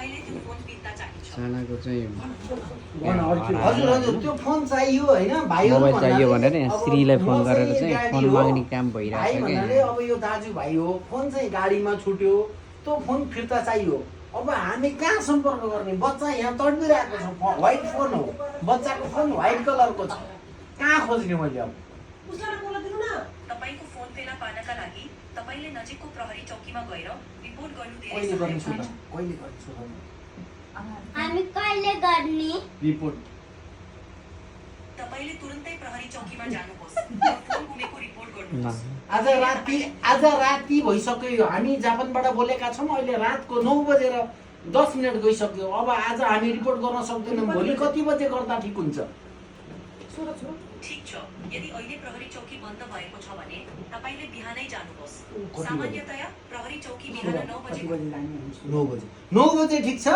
तपाईले त्यो फोन फिर्ता चाहिन्छ। सानाको चाहिँ हजुर त्यो फोन चाहियो होइन भाइहरू मोबाइल चाहियो भनेर यहाँ अब श्रीलाई फोन म चाहिँ गरेर चाहिँ ड्याडी फोन हो। माग्ने काम भाइ भइरहेको छ भन्नाले क्या अब यो दाजुभाइ हो फोन चाहिँ गाडीमा छुट्यो त्यो फोन फिर्ता चाहियो। अब हामी कहाँ सम्पर्क गर्ने बच्चा यहाँ तडपिरहेको छ व्हाइट फोन हो बच्चाको फोन व्हाइट कलरको छ कहाँ खोज्ने मैले अब तपाईको फोन फेला पार्नका लागि तपाईले नजिकको प्रहरी चौकीमा गएर रिपोर्ट गर्नु धेरै कहिले सहायक गर्छु हुन्छ। कहिले गर्छु हामी कहिले गर्ने रिपोर्ट तपाईले तुरुन्तै प्रहरी चौकीमा जानुहोस् र फोन गुमेको रिपोर्ट ल। गर्नुहोस्। आज राति भइसक्यो हामी जापानबाट बोलेका छौँ अहिले रातको 9:10 गइसक्यो अब आज हामी रिपोर्ट गर्न सक्दैनौँ भोलि कति बजे गर्दा ठिक हुन्छ ठीक छ यदि अहिले प्रहरी चौकी बन्द भएको छ भने तपाईले बिहानै जानुहोस्। बजे? सामान्यतया प्रहरी चौकी बिहान 9 बजे 9 बजे ठिक छ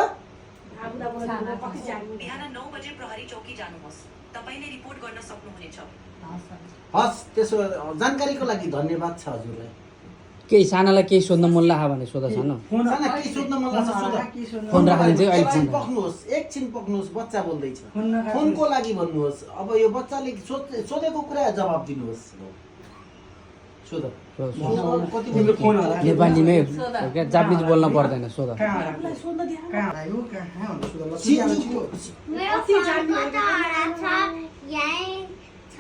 बिहान 9 बजे प्रहरी चौकी जानुहोस्। तपाईले रिपोर्ट गर्न सक्नुहुनेछ। हस् त्यसो जानकारीको लागि धन्यवाद छ हजुरलाई केही सानालाई केही सोध्न मन लाग्यो भने सोध सानो साना के सोध्न मन लाग्छ सोध फोन राखिदिन्छ है, अहिले एकछिन फोन पक्नुहोस् बच्चा बोल्दैछ फोनको लागि भन्नुहोस् अब यो बच्चाले सोधेको कुरा जवाब दिनुहोस् सोध कति बजे फोन नेपालीमै क्या जापानिज बोल्न पर्दैन सोध मेरो फोनको त हरा छ यही छ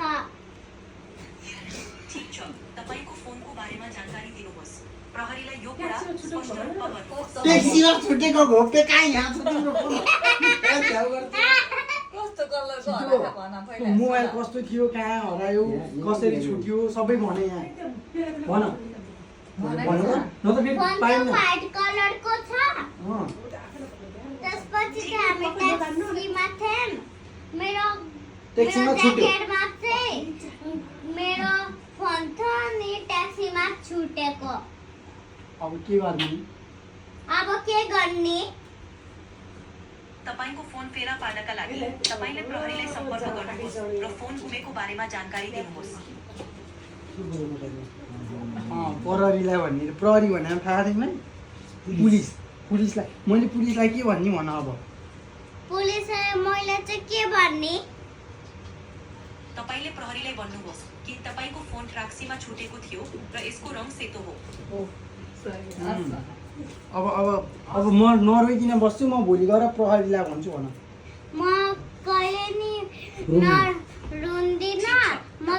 ठीक छ तपाईको फोनको बारेमा जानकारी दिनुहोस्। प्रहरीलाई यो कुरा स्पष्ट रूपमा भन्नुहोस्। ट्याक्सीमा छुटेको घोप्टे कहाँ यहाँ छ तिम्रो फोन कस्तो कलरको होला भन पहिला मोबाइल कस्तो थियो कहाँ हरायो कसरी छुट्यो सबै भने यहाँ भन भन न त फेरि फोन त पाइन्न व्हाइट कलरको छ त्यसपछि चाहिँ हामी ट्याक्सीमा थियौँ मेरो ट्याक्सीमा छुट्यो ज्याकेटमा चाहिँ मेरो फोन छ नि ट्याक्सीमा छुटेको अब के गर्ने अब के गर्ने तपाईको फोन फेला पार्नका लागि तपाईले प्रहरीलाई सम्पर्क गर्नुहोस् र फोन गुमेको बारेमा जानकारी दिनुहोस्। प्रहरीलाई भन्ने प्रहरी भनेर थाहा छैन पुलिसलाई मैले पुलिसलाई के भन्ने भन अब पुलिसले मैले चाहिँ के भन्ने तपाईले प्रहरीलाई भन्नुहोस् कि तपाईको फोन ट्याक्सीमा छुटेको थियो र यसको रङ सेतो हो। अब म नरोइकन बस्छु म भोलि गएर प्रहरीलाई भन्छु भन म कहिले नि रुन्दिन म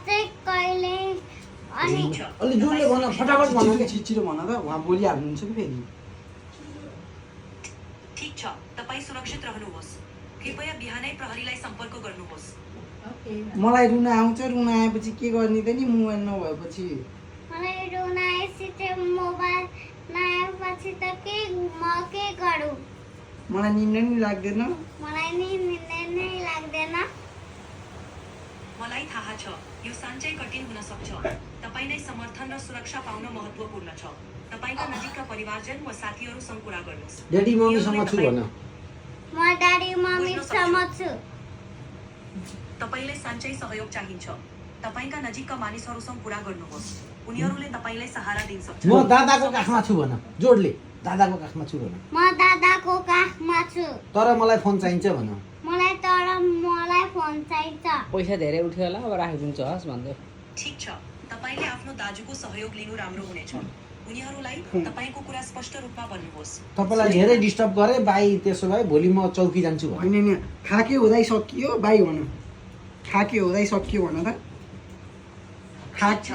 चाहिँ कहिले अनि अलि जोडले भन फटाफट भन छिटो भन त उहाँ बोलिहाल्नुहुन्छ कि फेरि ठीक छ तपाई सुरक्षित रहनुहोस्। कृपया बिहानै प्रहरीलाई सम्पर्क गर्नुहोस्। मलाई रुन आउँछ रुन आएपछि के गर्ने त नि मोबाइल नभएपछि मलाई रुन आएपछि चाहिँ मोबाइल नआएपछि त के म के गरौँ मलाई निन्द नि लाग्दैन मलाई नि निन्द नै लाग्दैन मलाई थाहा छ यो साँच्चै कठिन हुन सक्छ। तपाईलाई समर्थन र सुरक्षा पाउन महत्त्वपूर्ण छ। तपाईका नजिकका परिवारजन वा साथीहरूसँग कुरा गर्नुहोस्। ड्याडी मम्मीसँग छु भन म ड्याडी मम्मीसँग छु तपाईलाई साँच्चै सहयोग चाहिन्छ। तपाईका नजिकका मानिसहरूसँग कुरा गर्नुहोस्। उनीहरूले तपाईलाई सहारा दिन सक्छन्। म दादाको काखमा छु भन जोडले दादाको काखमा छु भन म दादाको काखमा छु तर मलाई फोन चाहिन्छ भन मलाई फोन चाहिन्छ पैसा धेरै उठ्यो होला अब राखिदिन्छु हस् भन्दै ठीक छ तपाईले आफ्नो दाजुको सहयोग लिनु राम्रो हुनेछ। उनीहरूलाई तपाईको कुरा स्पष्ट रूपमा भन्नुहोस्। तपाईँलाई धेरै डिस्टर्ब गरे भाइ त्यसो भए भोलि म चौकी जान्छु भन होइन नि खाके हुँदै सकियो बाई भन खाके हुँदै सकियो भन त ठीक छ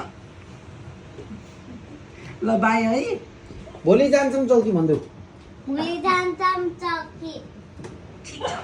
ल बाई है भोलि जान्छौँ चौकी भन्दै भोलि जान्छौँ चौकी ठीक छ